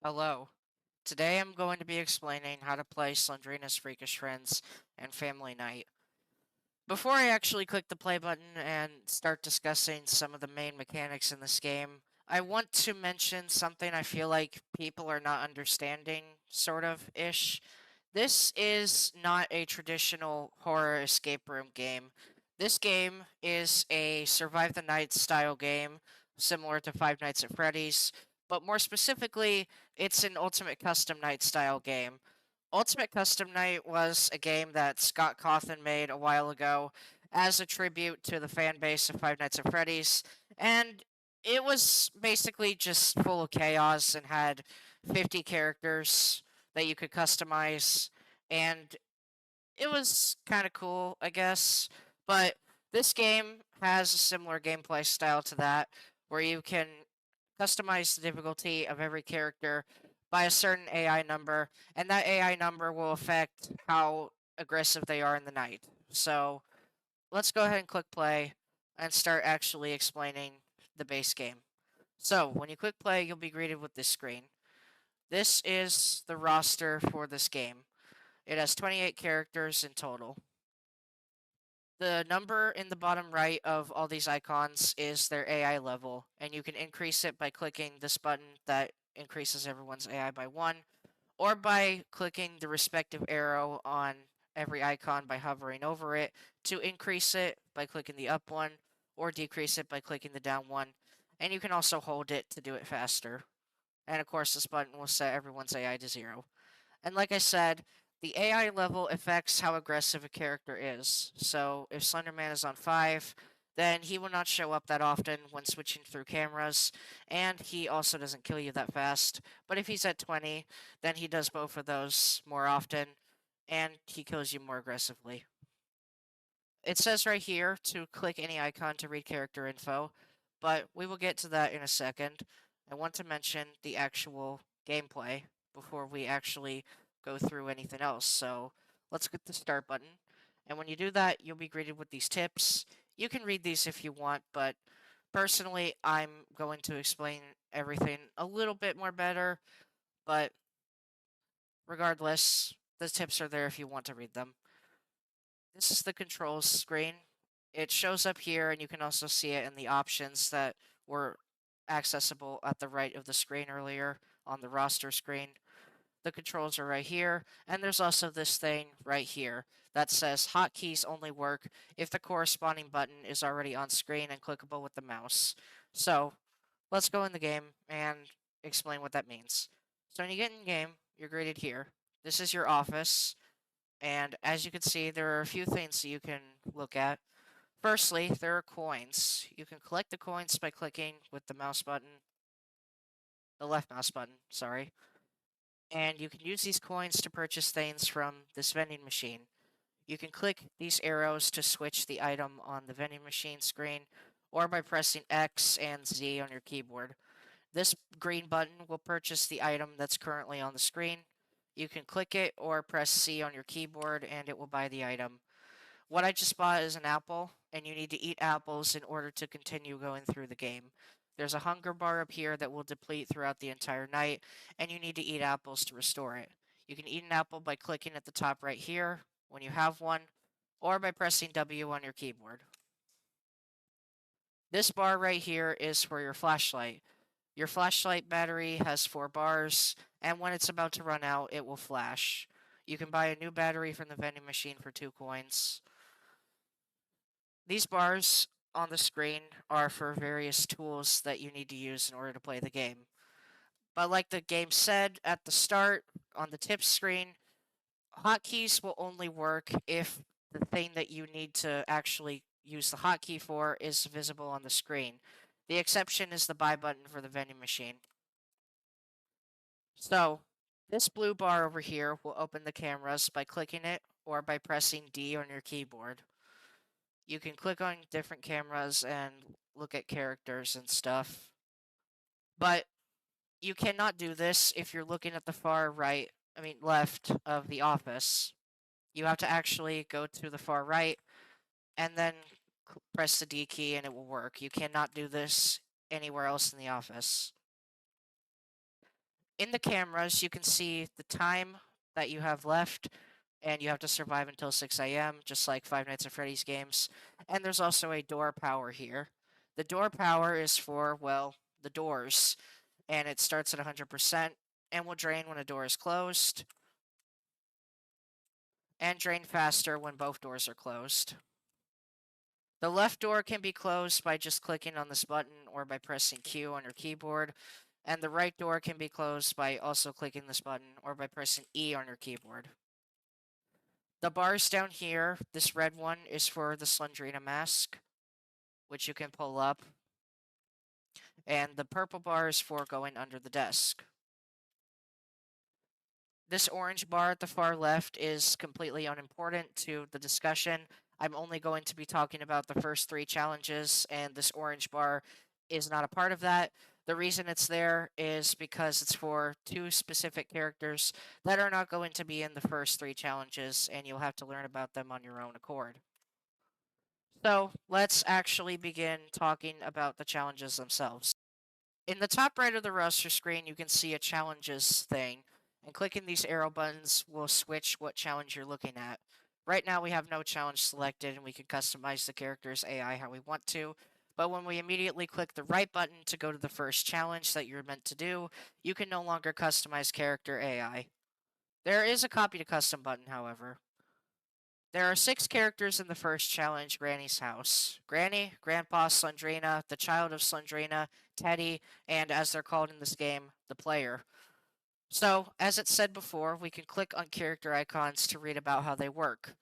Hello. Today I'm going to be explaining how to play Slendrina's Freakish Friends and Family Night. Before I actually click the play button and start discussing some of the main mechanics in this game, I want to mention something I feel like people are not understanding, sort of ish. This is not a traditional horror escape room game. This game is a survive the night style game, similar to Five Nights at Freddy's, but more specifically, it's an Ultimate Custom Night style game. Ultimate Custom Night was a game that Scott Cawthon made a while ago as a tribute to the fan base of Five Nights at Freddy's, and it was basically just full of chaos and had 50 characters that you could customize, and it was kind of cool, I guess. But this game has a similar gameplay style to that, where you can customize the difficulty of every character by a certain AI number, and that AI number will affect how aggressive they are in the night. So let's go ahead and click play and start actually explaining the base game. So when you click play, you'll be greeted with this screen. This is the roster for this game. It has 28 characters in total. The number in the bottom right of all these icons is their AI level, and you can increase it by clicking this button that increases everyone's AI by 1, or by clicking the respective arrow on every icon by hovering over it to increase it by clicking the up one, or decrease it by clicking the down one, and you can also hold it to do it faster. And of course, this button will set everyone's AI to 0. And like I said, the AI level affects how aggressive a character is. So if Slenderman is on 5, then he will not show up that often when switching through cameras, and he also doesn't kill you that fast. But if he's at 20, then he does both of those more often, and he kills you more aggressively. It says right here to click any icon to read character info, but we will get to that in a second. I want to mention the actual gameplay before we actually go through anything else. So let's get the start button. And when you do that, you'll be greeted with these tips. You can read these if you want, but personally, I'm going to explain everything a little bit more better. But regardless, the tips are there if you want to read them. This is the controls screen. It shows up here, and you can also see it in the options that were accessible at the right of the screen earlier on the roster screen. The controls are right here, and there's also this thing right here that says hotkeys only work if the corresponding button is already on screen and clickable with the mouse. So let's go in the game and explain what that means. So when you get in game, you're greeted here. This is your office, and as you can see, there are a few things that you can look at. Firstly, there are coins. You can collect the coins by clicking with the mouse button, the left mouse button, sorry. And you can use these coins to purchase things from this vending machine. You can click these arrows to switch the item on the vending machine screen, or by pressing X and Z on your keyboard. This green button will purchase the item that's currently on the screen. You can click it or press C on your keyboard and it will buy the item. What I just bought is an apple, and you need to eat apples in order to continue going through the game. There's a hunger bar up here that will deplete throughout the entire night, and you need to eat apples to restore it. You can eat an apple by clicking at the top right here when you have one, or by pressing W on your keyboard. This bar right here is for your flashlight. Your flashlight battery has 4 bars, and when it's about to run out, it will flash. You can buy a new battery from the vending machine for 2 coins. These bars on the screen are for various tools that you need to use in order to play the game. But like the game said at the start on the tips screen, hotkeys will only work if the thing that you need to actually use the hotkey for is visible on the screen. The exception is the buy button for the vending machine. So, this blue bar over here will open the cameras by clicking it or by pressing D on your keyboard. You can click on different cameras and look at characters and stuff. But you cannot do this if you're looking at the far right, left of the office. You have to actually go to the far right and then press the D key and it will work. You cannot do this anywhere else in the office. In the cameras, you can see the time that you have left, and you have to survive until 6 a.m., just like Five Nights at Freddy's games. And there's also a door power here. The door power is for, well, the doors, and it starts at 100% and will drain when a door is closed, and drain faster when both doors are closed. The left door can be closed by just clicking on this button or by pressing Q on your keyboard, and the right door can be closed by also clicking this button or by pressing E on your keyboard. The bars down here, this red one is for the Slendrina mask, which you can pull up, and the purple bar is for going under the desk. This orange bar at the far left is completely unimportant to the discussion. I'm only going to be talking about the first 3 challenges, and this orange bar is not a part of that. The reason it's there is because it's for 2 specific characters that are not going to be in the first 3 challenges, and you'll have to learn about them on your own accord. So, let's actually begin talking about the challenges themselves. In the top right of the roster screen, you can see a challenges thing, and clicking these arrow buttons will switch what challenge you're looking at. Right now, we have no challenge selected, and we can customize the character's AI how we want to. But when we immediately click the right button to go to the first challenge that you're meant to do, you can no longer customize character AI. There is a copy to custom button, however. There are 6 characters in the first challenge, Granny's house. Granny, Grandpa, Slendrina, the child of Slendrina, Teddy, and as they're called in this game, the player. So, as it said before, we can click on character icons to read about how they work.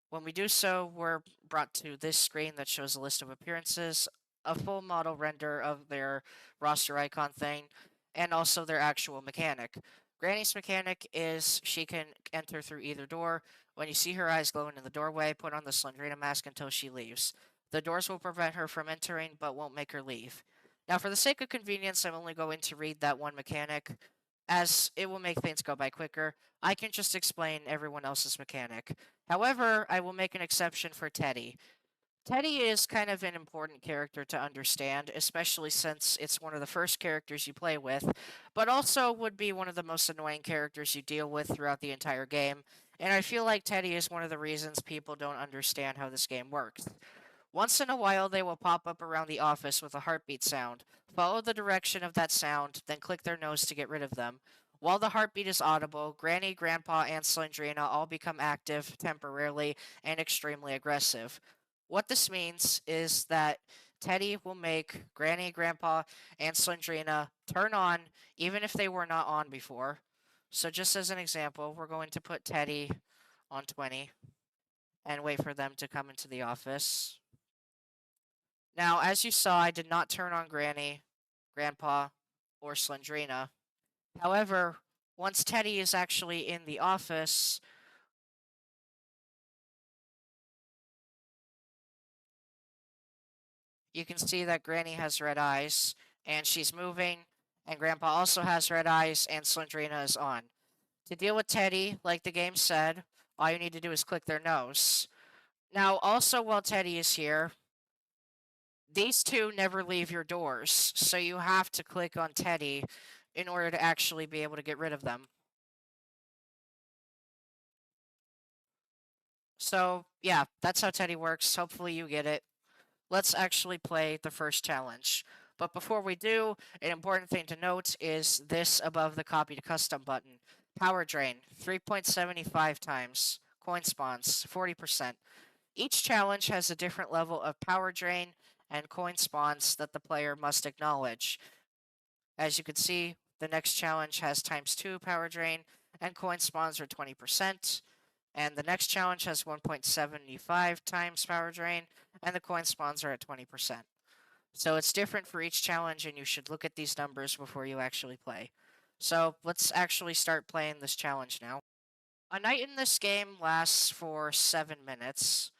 When we do so, we're brought to this screen that shows a list of appearances, a full model render of their roster icon thing, and also their actual mechanic. Granny's mechanic is she can enter through either door. When you see her eyes glowing in the doorway, put on the Slendrina mask until she leaves. The doors will prevent her from entering, but won't make her leave. Now, for the sake of convenience, I'm only going to read that one mechanic, as it will make things go by quicker. I can just explain everyone else's mechanic. However, I will make an exception for Teddy. Teddy is kind of an important character to understand, especially since it's one of the first characters you play with, but also would be one of the most annoying characters you deal with throughout the entire game, and I feel like Teddy is one of the reasons people don't understand how this game works. Once in a while, they will pop up around the office with a heartbeat sound. Follow the direction of that sound, then click their nose to get rid of them. While the heartbeat is audible, Granny, Grandpa, and Slendrina all become active temporarily and extremely aggressive. What this means is that Teddy will make Granny, Grandpa, and Slendrina turn on even if they were not on before. So just as an example, we're going to put Teddy on 20 and wait for them to come into the office. Now, as you saw, I did not turn on Granny, Grandpa, or Slendrina. However, once Teddy is actually in the office, you can see that Granny has red eyes, and she's moving, and Grandpa also has red eyes, and Slendrina is on. To deal with Teddy, like the game said, all you need to do is click their nose. Now, also while Teddy is here, these 2 never leave your doors, so you have to click on Teddy in order to actually be able to get rid of them. So, yeah, that's how Teddy works. Hopefully you get it. Let's actually play the first challenge. But before we do, an important thing to note is this above the copy to custom button. Power drain, 3.75 times. Coin spawns, 40%. Each challenge has a different level of power drain and coin spawns that the player must acknowledge. As you can see, the next challenge has times 2 power drain, and coin spawns are 20%. And the next challenge has 1.75 times power drain, and the coin spawns are at 20%. So it's different for each challenge, and you should look at these numbers before you actually play. So let's actually start playing this challenge now. A night in this game lasts for 7 minutes.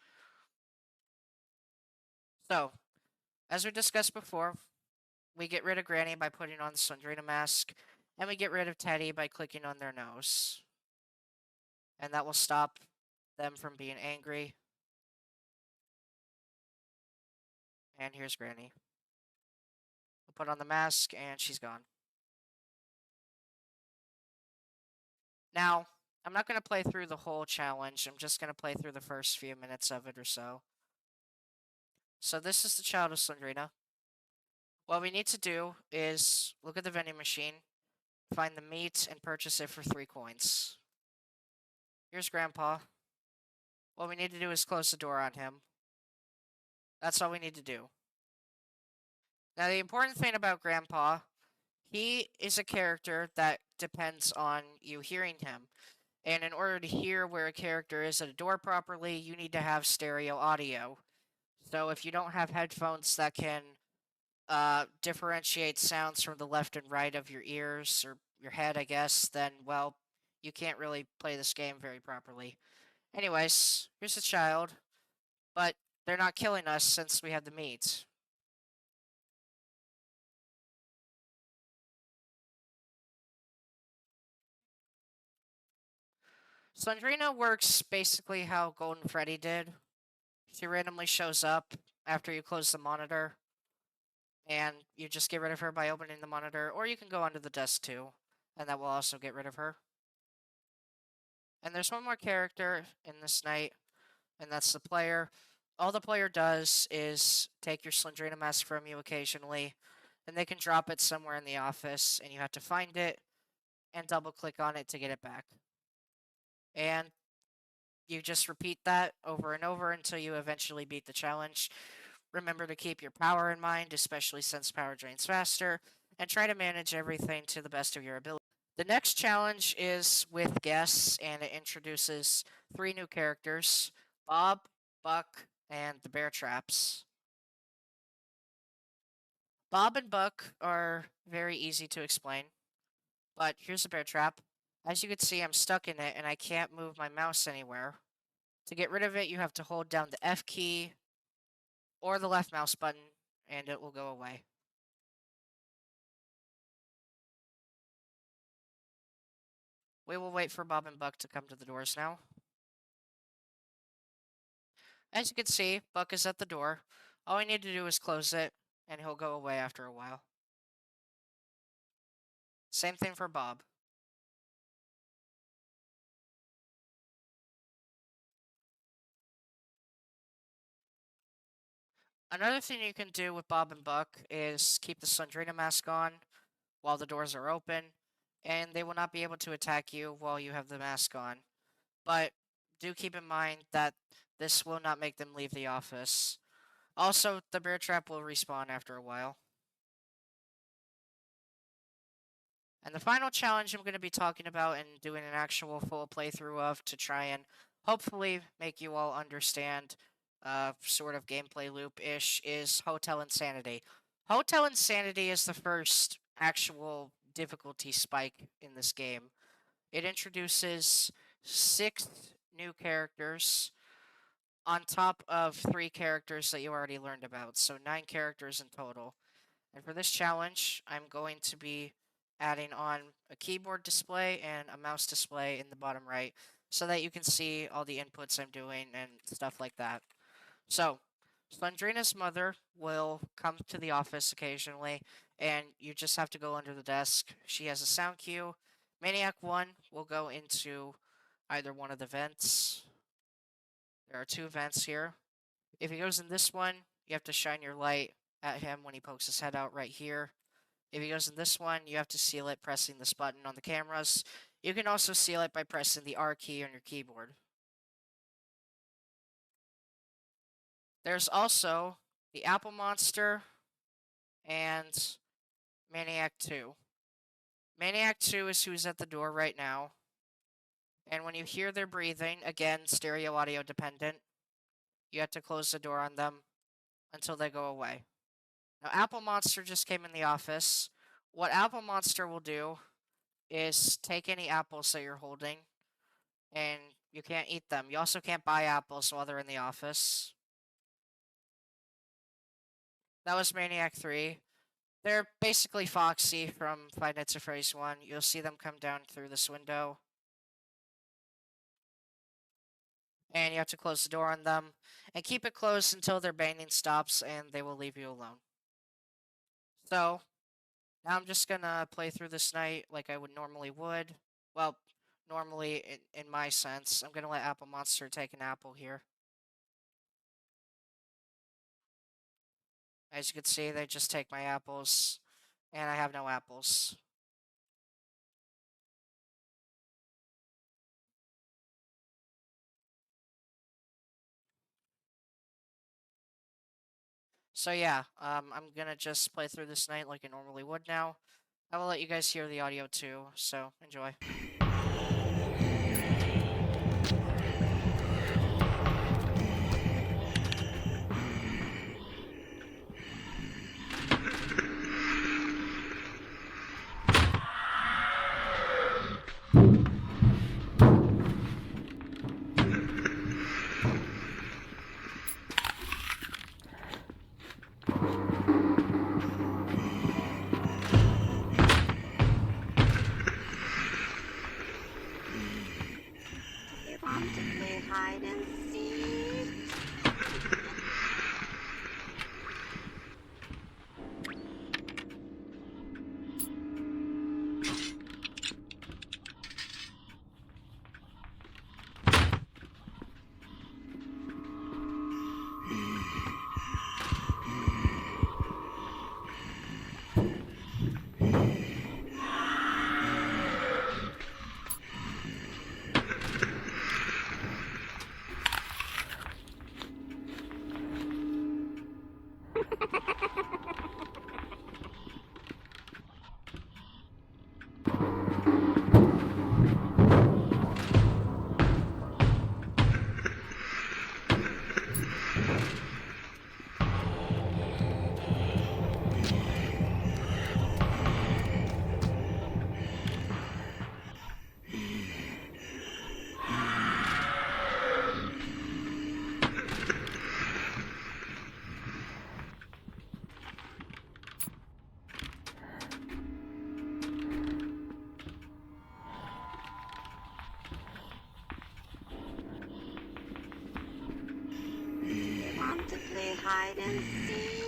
So, as we discussed before, we get rid of Granny by putting on the Slendrina mask, and we get rid of Teddy by clicking on their nose. And that will stop them from being angry. And here's Granny. We'll put on the mask, and she's gone. Now, I'm not going to play through the whole challenge. I'm just going to play through the first few minutes of it or so. So this is the child of Slendrina. What we need to do is look at the vending machine, find the meat, and purchase it for 3 coins. Here's Grandpa. What we need to do is close the door on him. That's all we need to do. Now, the important thing about Grandpa, he is a character that depends on you hearing him. And in order to hear where a character is at a door properly, you need to have stereo audio. So if you don't have headphones that can differentiate sounds from the left and right of your ears or your head, I guess, then, well, you can't really play this game very properly. Anyways, here's a child, but they're not killing us since we have the meat. Slendrina works basically how Golden Freddy did. She randomly shows up after you close the monitor, and you just get rid of her by opening the monitor, or you can go onto the desk too, and that will also get rid of her. And there's one more character in this night, and that's the player. All the player does is take your Slendrina mask from you occasionally, and they can drop it somewhere in the office, and you have to find it and double click on it to get it back. And you just repeat that over and over until you eventually beat the challenge. Remember to keep your power in mind, especially since power drains faster, and try to manage everything to the best of your ability. The next challenge is with guests, and it introduces 3 new characters: Bob, Buck, and the Bear Traps. Bob and Buck are very easy to explain, but here's a bear trap. As you can see, I'm stuck in it, and I can't move my mouse anywhere. To get rid of it, you have to hold down the F key or the left mouse button, and it will go away. We will wait for Bob and Buck to come to the doors now. As you can see, Buck is at the door. All we need to do is close it, and he'll go away after a while. Same thing for Bob. Another thing you can do with Bob and Buck is keep the Slendrina mask on while the doors are open, and they will not be able to attack you while you have the mask on. But do keep in mind that this will not make them leave the office. Also, the bear trap will respawn after a while. And the final challenge I'm going to be talking about and doing an actual full playthrough of to try and hopefully make you all understand sort of gameplay loop-ish is Hotel Insanity. Hotel Insanity is the first actual difficulty spike in this game. It introduces 6 new characters on top of 3 characters that you already learned about, so 9 characters in total. And for this challenge, I'm going to be adding on a keyboard display and a mouse display in the bottom right so that you can see all the inputs I'm doing and stuff like that. So, Slendrina's mother will come to the office occasionally, and you just have to go under the desk. She has a sound cue. Maniac 1 will go into either one of the vents. There are 2 vents here. If he goes in this one, you have to shine your light at him when he pokes his head out right here. If he goes in this one, you have to seal it pressing this button on the cameras. You can also seal it by pressing the R key on your keyboard. There's also the Apple Monster and Maniac 2. Maniac 2 is who's at the door right now. And when you hear their breathing, again, stereo audio dependent, you have to close the door on them until they go away. Now, Apple Monster just came in the office. What Apple Monster will do is take any apples that you're holding, and you can't eat them. You also can't buy apples while they're in the office. That was Maniac 3. They're basically Foxy from Five Nights at Freddy's 1. You'll see them come down through this window. And you have to close the door on them. And keep it closed until their banging stops and they will leave you alone. So, now I'm just gonna play through this night like I would normally would. Well, normally, in my sense. I'm gonna let Apple Monster take an apple here. As you can see, they just take my apples, and I have no apples. So yeah, I'm gonna just play through this night like I normally would now. I will let you guys hear the audio too, so enjoy. You want to play hide and seek? You want to play hide and seek?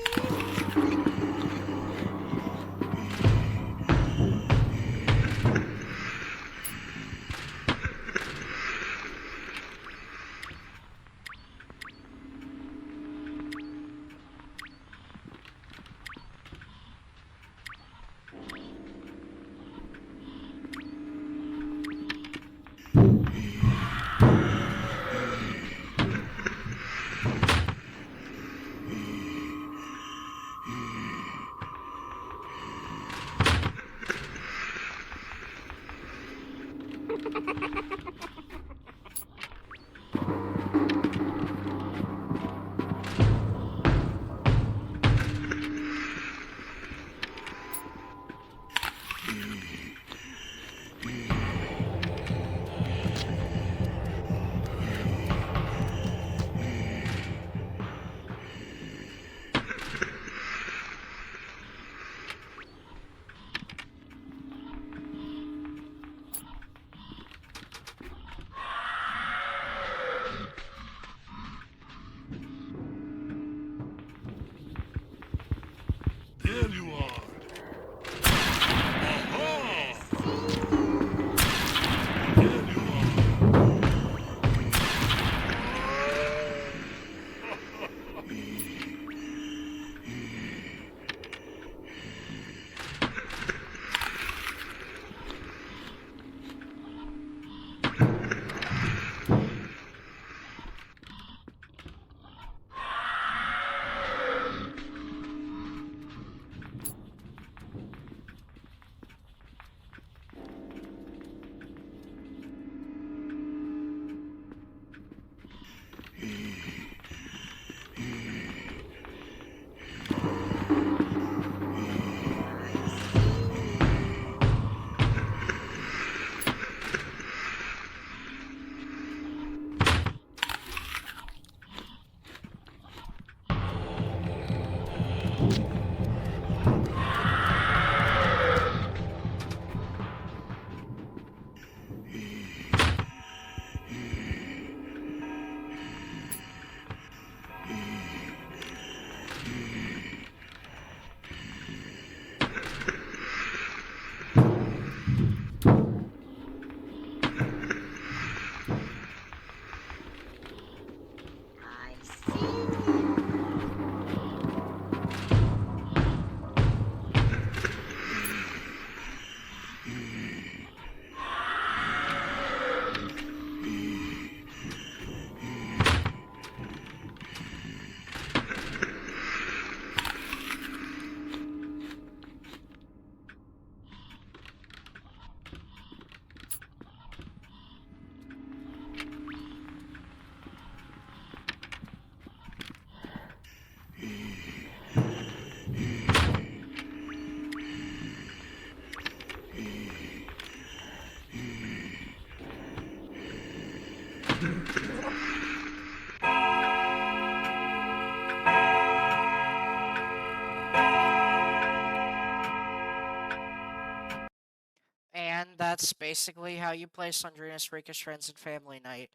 And that's basically how you play Slendrina's Freakish Friends and Family Night.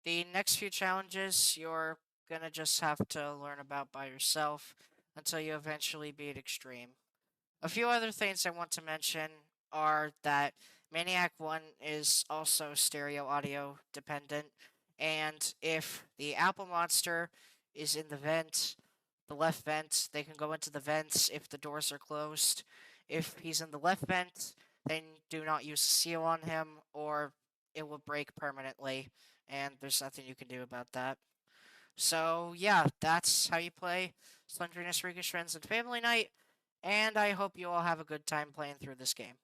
The next few challenges you're gonna just have to learn about by yourself until you eventually beat Extreme. A few other things I want to mention are that Maniac 1 is also stereo audio dependent, and if the Apple Monster is in the left vent, they can go into the vents if the doors are closed. If he's in the left vent, then do not use a seal on him, or it will break permanently, and there's nothing you can do about that. So, yeah, that's how you play Slendrina's Freakish Friends and Family Night, and I hope you all have a good time playing through this game.